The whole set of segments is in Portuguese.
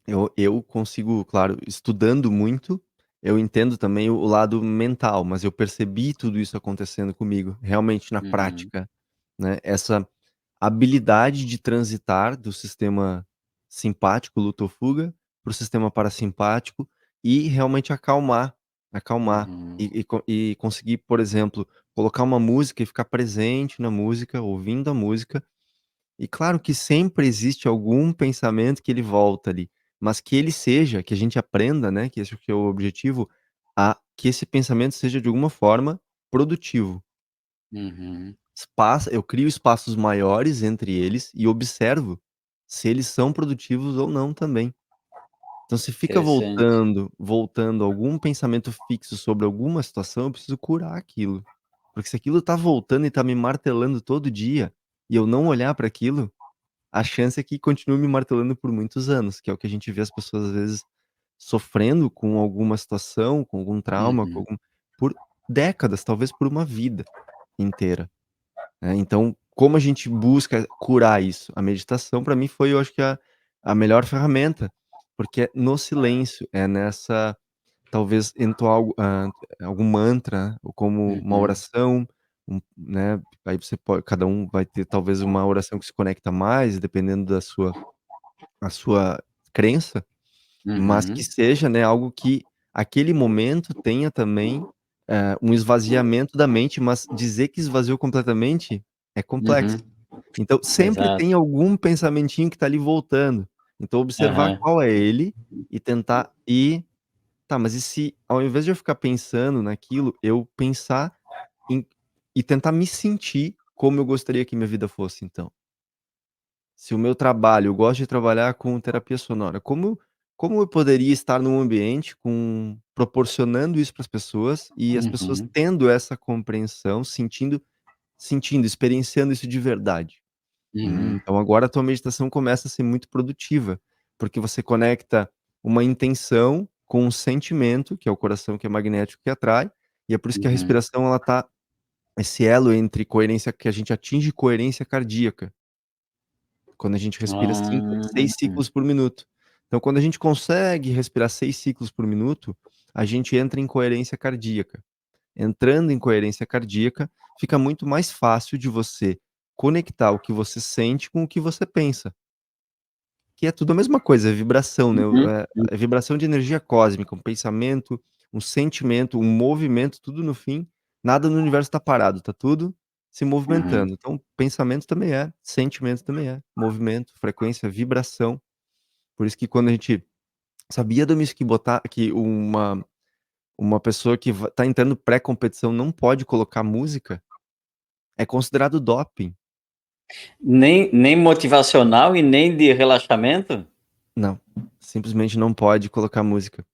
Eu consigo, claro, estudando muito, eu entendo também o lado mental, mas eu percebi tudo isso acontecendo comigo, realmente na Uhum, prática, né, essa habilidade de transitar do sistema simpático, luta ou fuga, para o sistema parasimpático e realmente acalmar uhum, e conseguir, por exemplo, colocar uma música e ficar presente na música, ouvindo a música e claro que sempre existe algum pensamento que ele volta ali, mas que ele seja que a gente aprenda, né, que esse que é o objetivo, a que esse pensamento seja de alguma forma produtivo. uhum. Eu crio espaços maiores entre eles e observo se eles são produtivos ou não também. Então se fica Interessante. voltando algum pensamento fixo sobre alguma situação, eu preciso curar aquilo. Porque se aquilo tá voltando e tá me martelando todo dia, e eu não olhar para aquilo, a chance é que continue me martelando por muitos anos, que é o que a gente vê as pessoas às vezes sofrendo com alguma situação, com algum trauma, Uhum, por décadas, talvez por uma vida inteira, né. Então, como a gente busca curar isso? A meditação para mim foi, eu acho que a melhor ferramenta, porque é no silêncio, é nessa talvez entoar algum mantra ou como uma uhum, oração, né, aí você pode cada um vai ter talvez uma oração que se conecta mais, dependendo da sua crença, mas que uhum, seja, né, algo que aquele momento tenha também, um esvaziamento da mente, mas dizer que esvaziou completamente é complexo. uhum. Então sempre Exato. tem algum pensamentinho que tá ali voltando, então observar Aham. qual é ele e tentar ir tá, mas e se ao invés de eu ficar pensando naquilo, eu pensar em e tentar me sentir como eu gostaria que minha vida fosse então? Se o meu trabalho eu gosto de trabalhar com terapia sonora, como eu poderia estar num ambiente proporcionando isso para as pessoas e as pessoas Uhum, tendo essa compreensão, sentindo, experienciando isso de verdade? uhum, Então agora a tua meditação começa a ser muito produtiva, porque você conecta uma intenção com um sentimento, que é o coração que é magnético que atrai, e é por isso que a uhum. respiração ela tá esse elo entre coerência que a gente atinge coerência cardíaca, quando a gente respira 5 Ah, 6 ciclos por minuto. Então quando a gente consegue respirar 6 ciclos por minuto, a gente entra em coerência cardíaca. Entrando em coerência cardíaca, fica muito mais fácil de você conectar o que você sente com o que você pensa. Que é tudo a mesma coisa, é vibração, né, uhum, é vibração de energia cósmica, um pensamento, um sentimento, um movimento, tudo no fim, nada no universo tá parado, tá tudo se uhum. movimentando. Então, pensamento também é, sentimento também é, movimento, frequência, vibração. Por isso que quando a gente sabia, Domis, que botar que uma pessoa que tá entrando pré-competição não pode colocar música, é considerado doping. Nem motivacional e nem de relaxamento? Não, simplesmente não pode colocar música.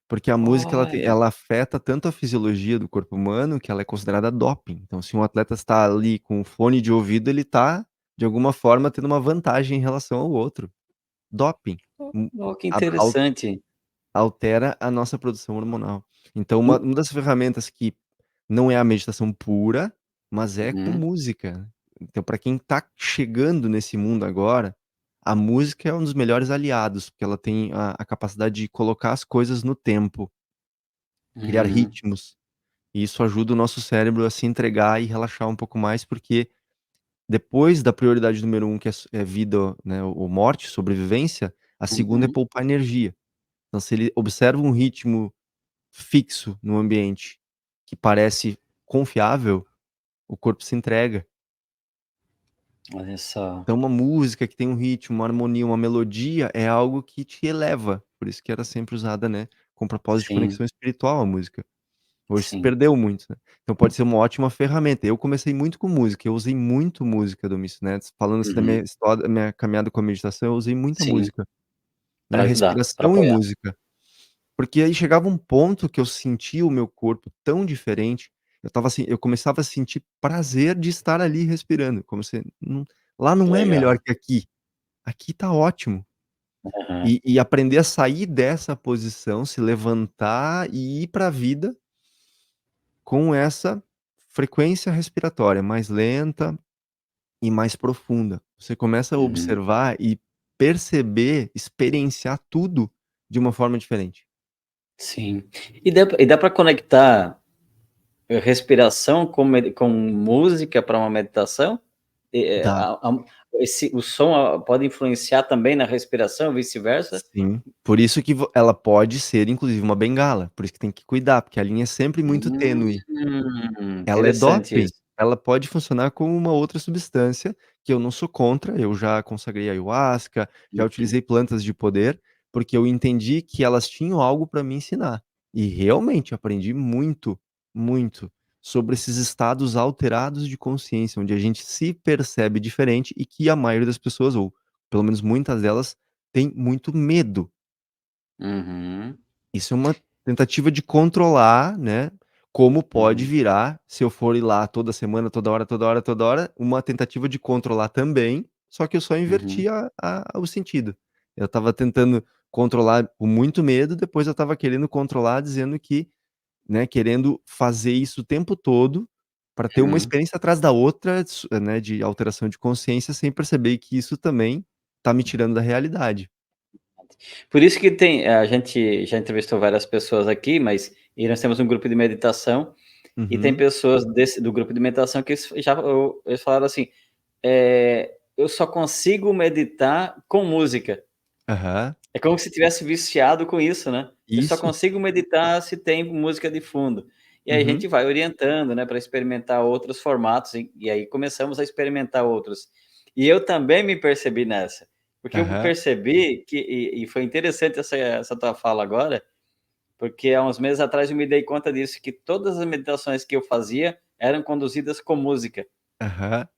Porque a música Olha. ela afeta tanto a fisiologia do corpo humano, que ela é considerada doping. Então se um atleta está ali com fone de ouvido, ele tá, de alguma forma, tendo uma vantagem em relação ao outro. Doping. Hum, Oh, que a al interessante. altera a nossa produção hormonal. Então Hum, uma das ferramentas que não é a meditação pura, mas é com uhum, música. Então para quem tá chegando nesse mundo agora, a música é um dos melhores aliados, porque ela tem a capacidade de colocar as coisas no tempo, criar uhum, ritmos, e isso ajuda o nosso cérebro a se entregar e relaxar um pouco mais, porque depois da prioridade número um que é vida, né, ou morte, sobrevivência, a segunda é uhum, poupar energia. Então se ele observa um ritmo fixo no ambiente, que parece confiável, o corpo se entrega. olha só. Então uma música que tem um ritmo, uma harmonia, uma melodia, é algo que te eleva, por isso que era sempre usada, né, com propósito de Sim, conexão espiritual a música. Hoje se sim. perdeu muito, né. Então pode ser uma ótima ferramenta. Eu comecei muito com música, eu usei muito música do Miss, né, falando assim da minha Uhum, história, da minha caminhada com a meditação, eu usei muita sim, música, né, para ajudar, para respiração e apoiar. música. Porque aí chegava um ponto que eu sentia o meu corpo tão diferente, eu estava assim, eu começava a sentir prazer de estar ali respirando, como se lá Que não é melhor legal. que aqui, aqui tá ótimo. Aham, E aprender a sair dessa posição, se levantar e ir para a vida com essa frequência respiratória mais lenta e mais profunda. Você começa a uhum, observar e perceber, experienciar tudo de uma forma diferente. Sim. E dá para conectar respiração com música para uma meditação? Dá. O som pode influenciar também na respiração, vice-versa? Sim. Por isso que ela pode ser inclusive uma bengala, por isso que tem que cuidar, porque a linha é sempre muito tênue. Ela é Interessante doping, isso. ela pode funcionar como uma outra substância, que eu não sou contra, eu já consagrei ayahuasca, já Uhum, utilizei plantas de poder, porque eu entendi que elas tinham algo para me ensinar. E realmente aprendi muito, muito sobre esses estados alterados de consciência, onde a gente se percebe diferente e que a maioria das pessoas, ou pelo menos muitas delas, tem muito medo. uhum, Isso é uma tentativa de controlar, né, como pode uhum, virar, se eu for ir lá toda semana, toda hora, toda hora, toda hora, uma tentativa de controlar também, só que eu só uhum. inverti a o sentido. Eu estava tentando controlar com muito medo, depois eu estava querendo controlar dizendo que, né, querendo fazer isso o tempo todo, para ter uma Uhum. experiência atrás da outra, né, de alteração de consciência, sem perceber que isso também tá me tirando da realidade. Por isso que a gente já entrevistou várias pessoas aqui, mas nós temos um grupo de meditação, e tem Uhum. pessoas do grupo de meditação que eles falaram assim: "Eu só consigo meditar com música". Aham. É como se tivesse viciado com isso, né. Eu só Isso. consigo meditar se tem música de fundo. E aí a Uhum. gente vai orientando, né, para experimentar outros formatos, e aí começamos a experimentar outros. E eu também me percebi nessa, porque eu Aham. percebi e foi interessante essa tua fala agora, porque há uns meses atrás eu me dei conta disso, que todas as meditações que eu fazia eram conduzidas com música. Aham.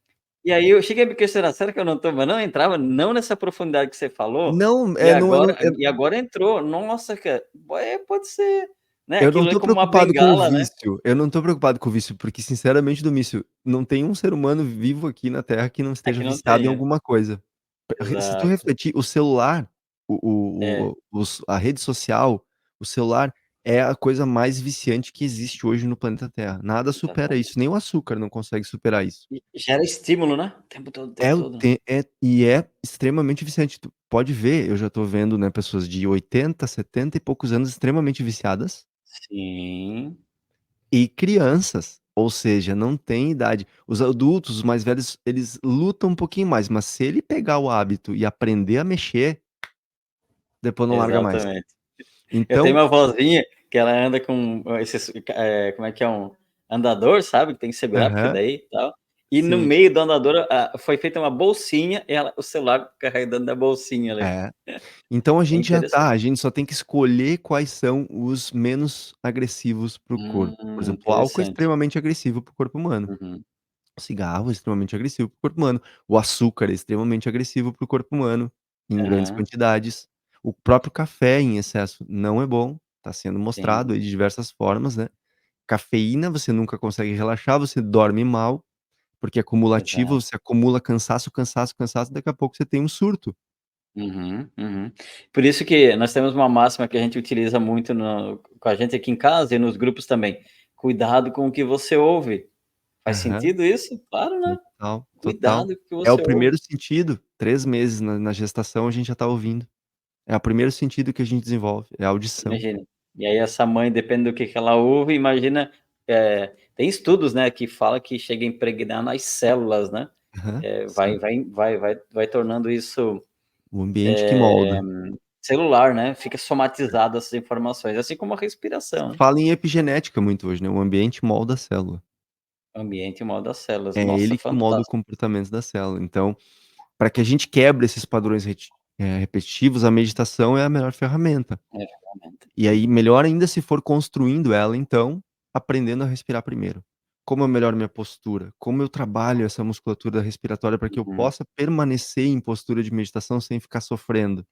E aí eu cheguei a me questionar: "Será que eu não estou", mas não entrava não nessa profundidade que você falou, Não, e não, eu não agora entrou. Nossa, cara, pode ser, né, eu não aquilo é tô como uma preocupado com o bengala, né. vício, eu não tô preocupado com o vício, porque sinceramente Domício, não tem um ser humano vivo aqui na Terra que não esteja Aqui não viciado em tem, é. alguma coisa. Se tu Exato. refletir, o celular, É, a rede social, o celular é a coisa mais viciante que existe hoje no planeta Terra. Nada supera exatamente. isso, nem o açúcar não consegue superar isso. E gera estímulo, né, o tempo todo, o tempo É o todo. te é e é extremamente viciante. Tu pode ver, eu já tô vendo, né, pessoas de 80, 70 e poucos anos extremamente viciadas. Sim, E crianças, ou seja, não tem idade. Os adultos, os mais velhos, eles lutam um pouquinho mais, mas se ele pegar o hábito e aprender a mexer, depois não larga mais. exatamente. Eu tenho Então uma vozinha que ela anda com esses, como é que é, um andador, sabe, que tem que segurar, porque aham, daí e tal, e no sim, meio do andador, foi feita uma bolsinha, e o celular carregando da bolsinha ali. é. Então É a interessante. gente só tem que escolher quais são os menos agressivos para o corpo. Por exemplo, o álcool é Interessante. extremamente agressivo para o corpo humano. Uhum. O cigarro é extremamente agressivo para o corpo humano. O açúcar é extremamente agressivo para o corpo humano, em grandes Aham. quantidades. O próprio café em excesso não é bom, está sendo Sim, mostrado aí de diversas formas, né. Cafeína, você nunca consegue relaxar, você dorme mal, porque é acumulativo, exato. você acumula cansaço, cansaço, cansaço, daqui a pouco você tem um surto. Uhum, uhum. Por isso que nós temos uma máxima que a gente utiliza muito com a gente aqui em casa e nos grupos também: "Cuidado com o que você ouve". Faz Aham, sentido isso? Claro, né. total, total. Cuidado com o que É o você ouve. primeiro sentido, 3 meses na gestação a gente já tá ouvindo. É o primeiro sentido que a gente desenvolve, é a audição. Imagina. E aí essa mãe, depende do que ela ouve, imagina, tem estudos, né, que fala que chega a impregnar nas células, né, Aham, vai sim. vai vai tornando isso, O ambiente que molda. celular, né, fica somatizado essas informações, assim como a respiração, né. Fala em epigenética muito hoje, né, o ambiente molda a célula. Ambiente e modo das células. É Nossa, ele que molda o fantástico. comportamento da célula. Então, para que a gente quebre esses padrões repetitivos, a meditação é a melhor ferramenta. É, realmente. E aí, melhor ainda se for construindo ela então, aprendendo a respirar primeiro. Como eu melhoro minha postura? Como eu trabalho essa musculatura respiratória para que eu Uhum. possa permanecer em postura de meditação sem ficar sofrendo?